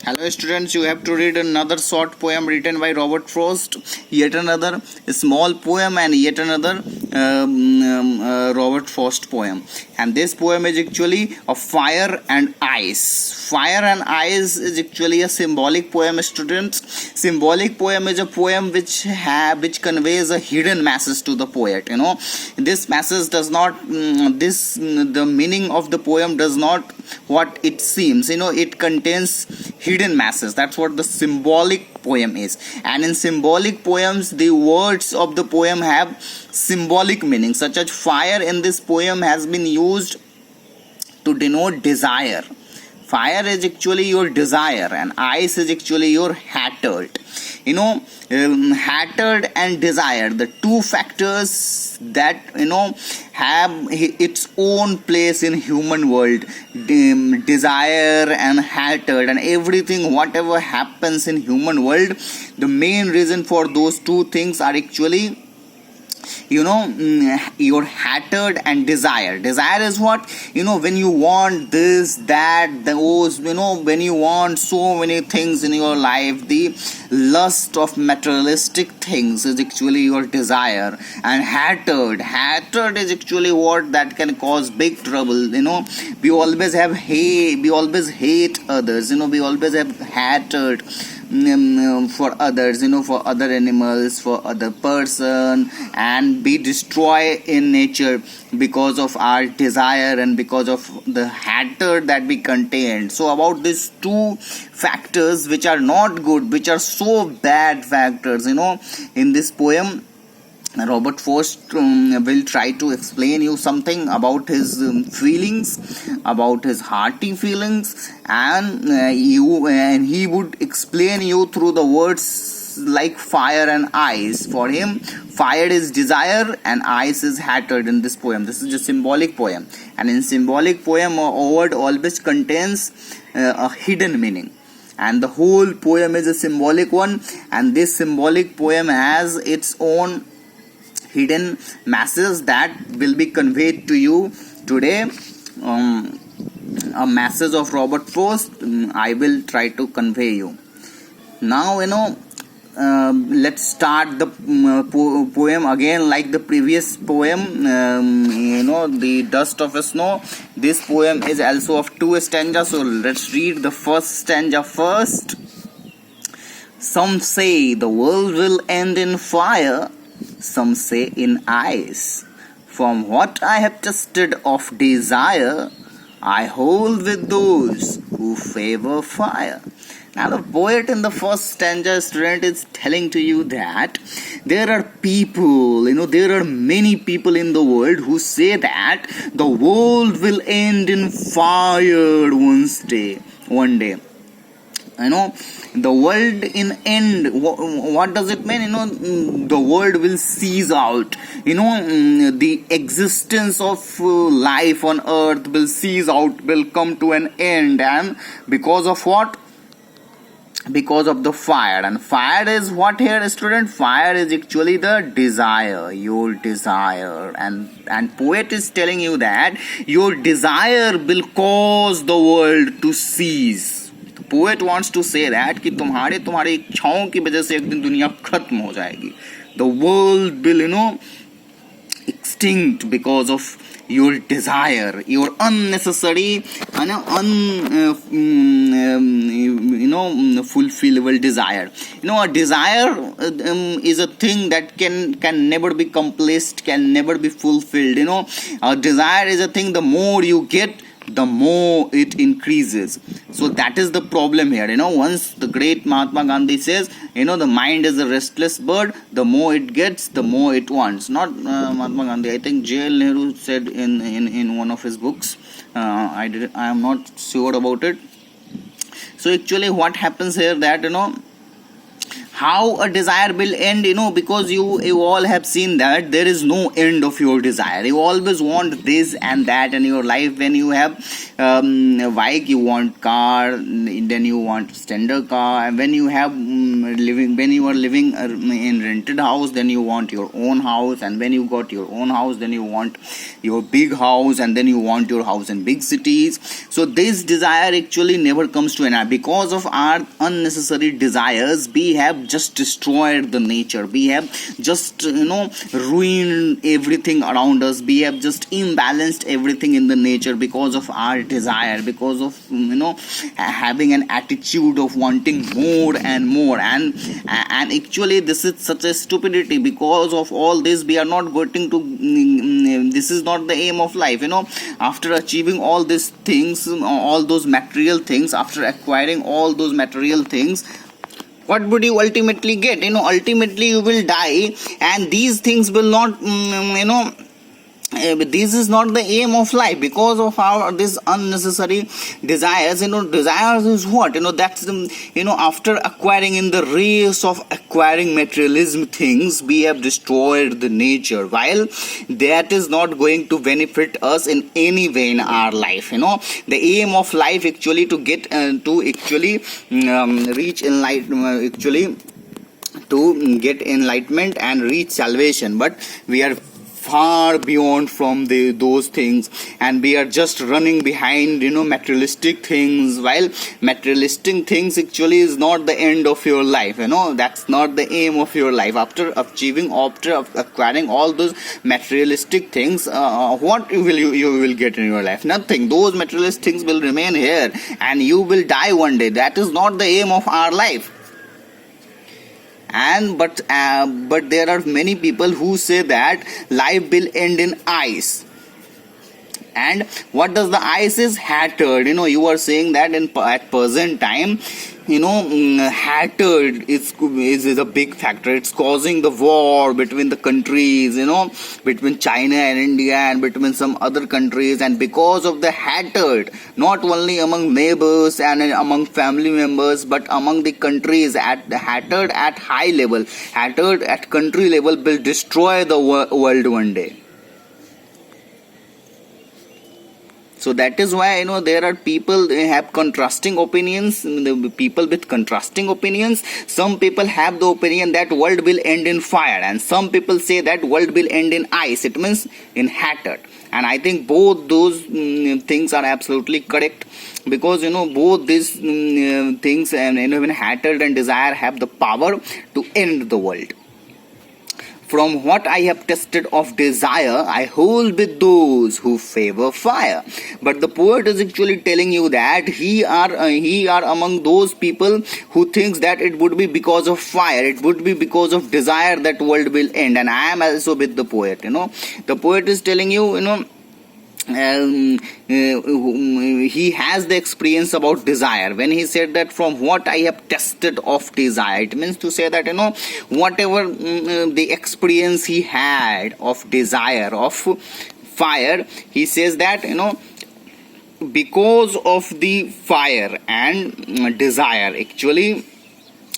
Hello students, you have to read another short poem written by Robert Frost, yet another small poem and yet another Robert Frost poem. And this poem is actually of fire and ice. Fire and ice is actually a symbolic poem, students. Symbolic poem is a poem which conveys a hidden message to the poet. This message does not the meaning of the poem does not what it seems. It contains hidden message. That's what the symbolic poem is. And in symbolic poems, the words of the poem have symbolic meaning, such as fire in this poem has been used to denote desire. Fire is actually your desire and ice is actually your hatred. Hatred and desire, the two factors that have its own place in human world. Desire and hatred and everything whatever happens in human world, the main reason for those two things are actually your hatred and desire. Desire is what, when you want this, that, those, when you want so many things in your life, the lust of materialistic things is actually your desire. And hatred is actually what that can cause big trouble. We always have hate, we always hate others, we always have hatred for others, for other animals, for other person, and be destroyed in nature because of our desire and because of the hatred that we contain. So about these two factors which are not good, which are so bad factors, in this poem Robert Frost will try to explain you something about his feelings, about his hearty feelings, and he would explain you through the words like fire and ice. For him, fire is desire and ice is hatred in this poem. This is a symbolic poem, and in symbolic poem, a word always contains a hidden meaning. And the whole poem is a symbolic one, and this symbolic poem has its own hidden message that will be conveyed to you today. A message of Robert Frost I will try to convey you. Now let's start the poem again like the previous poem. The Dust of a Snow. This poem is also of two stanzas, so let's read the first stanza first. Some say the world will end in fire, some say in ice. From what I have tested of desire, I hold with those who favor fire. Now the poet in the first stanza, student, is telling to you that there are people, there are many people in the world who say that the world will end in fire one day. The world in end, what does it mean? The world will cease out. The existence of life on earth will cease out, will come to an end. And because of what? Because of the fire. And fire is what here, student? Fire is actually the desire, your desire. And poet is telling you that your desire will cause the world to cease. Poet wants to say that कि तुम्हारी इच्छाओं की वजह से एक दिन दुनिया खत्म हो जाएगी. The world will extinct because of your desire, your unnecessary fulfillable desire. A desire is a thing that can never be accomplished, can never be fulfilled. A desire is a thing, the more you get, the more it increases. So that is the problem here. Once the great Mahatma Gandhi says, the mind is a restless bird, the more it gets, the more it wants. Not Mahatma Gandhi, I think J.L. Nehru said in one of his books. I am not sure about it. So actually what happens here that how a desire will end, because you all have seen that there is no end of your desire. You always want this and that in your life. When you have bike, you want car, then you want standard car. And when you have living in rented house, then you want your own house, and when you got your own house, then you want your big house, and then you want your house in big cities. So this desire actually never comes to an end. Because of our unnecessary desires, we have just destroyed the nature. We have just ruined everything around us. We have just imbalanced everything in the nature because of our desire, because of having an attitude of wanting more and more. And actually this is such a stupidity. Because of all this, we are not getting to this is not the aim of life. After achieving all these things, all those material things, after acquiring all those material things, what would you ultimately get? Ultimately you will die, and these things will not this is not the aim of life. Because of our this unnecessary desires, desires is what, that's the, after acquiring, in the race of acquiring materialism things, we have destroyed the nature, while that is not going to benefit us in any way in our life. The aim of life actually to get to actually reach enlightenment, actually to get enlightenment and reach salvation, but we are far beyond from those things, and we are just running behind materialistic things, while materialistic things actually is not the end of your life. That's not the aim of your life. After acquiring all those materialistic things, what will you will get in your life? Nothing. Those materialistic things will remain here, and you will die one day. That is not the aim of our life. But there are many people who say that life will end in ice. And what does the ice is? Hatred. You are saying that at present time, hatred is a big factor. It's causing the war between the countries, between China and India, and between some other countries. And because of the hatred, not only among neighbors and among family members, but among the countries, hatred at high level, hatred at country level will destroy the world one day. So that is why there are people, they have contrasting opinions. The people with contrasting opinions, some people have the opinion that world will end in fire, and some people say that world will end in ice. It means in hatred. And I think both those things are absolutely correct, because both these things, and even hatred and desire, have the power to end the world. From what I have tested of desire, I hold with those who favor fire. But the poet is actually telling you that he are among those people who thinks that it would be because of fire, it would be because of desire that world will end. And I am also with the poet. The poet is telling you, he has the experience about desire. When he said that from what I have tested of desire, it means to say that whatever the experience he had of desire, of fire, he says that because of the fire and desire, actually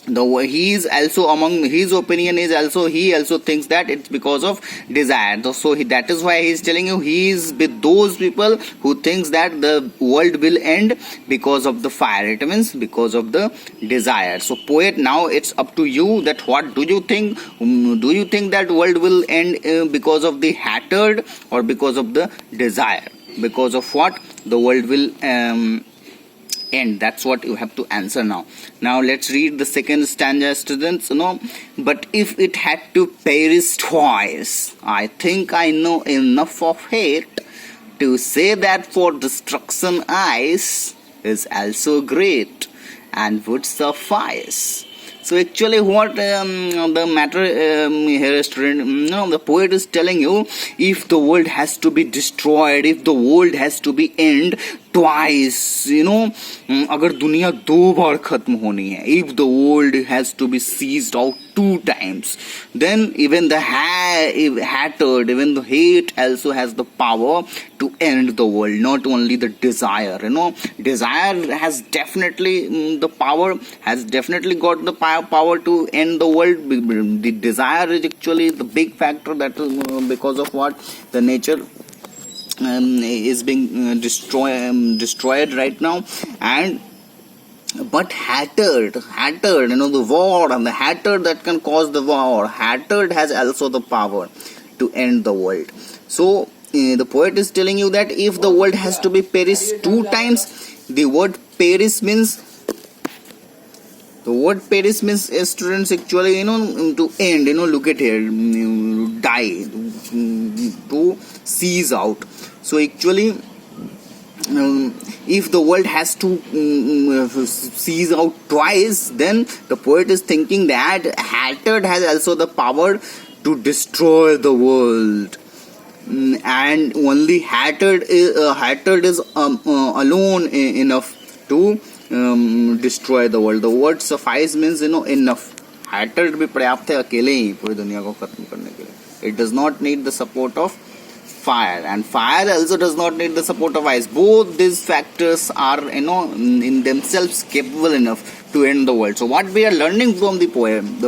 he is also among his opinion is also, he also thinks that it's because of desire. So that is why he is telling you he is with those people who thinks that the world will end because of the fire. It means because of the desire. So poet, now it's up to you that what do you think? Do you think that world will end because of the hatred, or because of the desire? Because of what the world will end? That's what you have to answer now. Now let's read the second stanza, students. But if it had to perish twice, I think I know enough of hate to say that for destruction ice is also great and would suffice. So actually what the matter here, student, the poet is telling you, if the world has to be destroyed, if the world has to be end twice, अगर दुनिया दो बार खत्म होनी है, if the world has to be seized out 2 times, then even the hatred, even the hate also has the power to end the world, not only the desire. Desire has definitely the power, has definitely got the power to end the world. The desire is actually the big factor, that is because of what the nature is being destroyed right now. And But hatred, the war and the hatred that can cause the war, hatred has also the power to end the world. So the poet is telling you that if the world has to be perished 2 times, the word perish means, students, actually, to end, look at here, die, to cease out. So actually, if the world has to cease out twice, then the poet is thinking that hatred has also the power to destroy the world. And only hatred is alone enough to destroy the world. The word suffice means enough. Hatred भी पर्याप्त है अकेले ही पूरी दुनिया को खत्म करने के लिए. It does not need the support of fire, and fire also does not need the support of ice. Both these factors are in themselves capable enough to end the world. So what we are learning from the poem,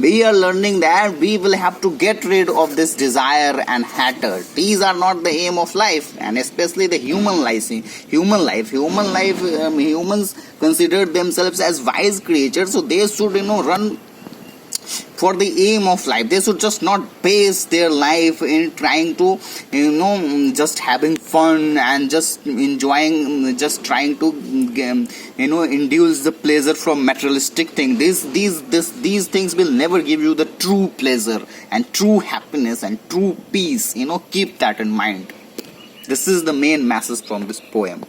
we are learning that we will have to get rid of this desire and hatred. These are not the aim of life, and especially the human life. Humans consider themselves as wise creatures, so they should run for the aim of life. They should just not base their life in trying to just having fun and just enjoying, just trying to induce the pleasure from materialistic things. These things will never give you the true pleasure and true happiness and true peace. Keep that in mind. This is the main message from this poem.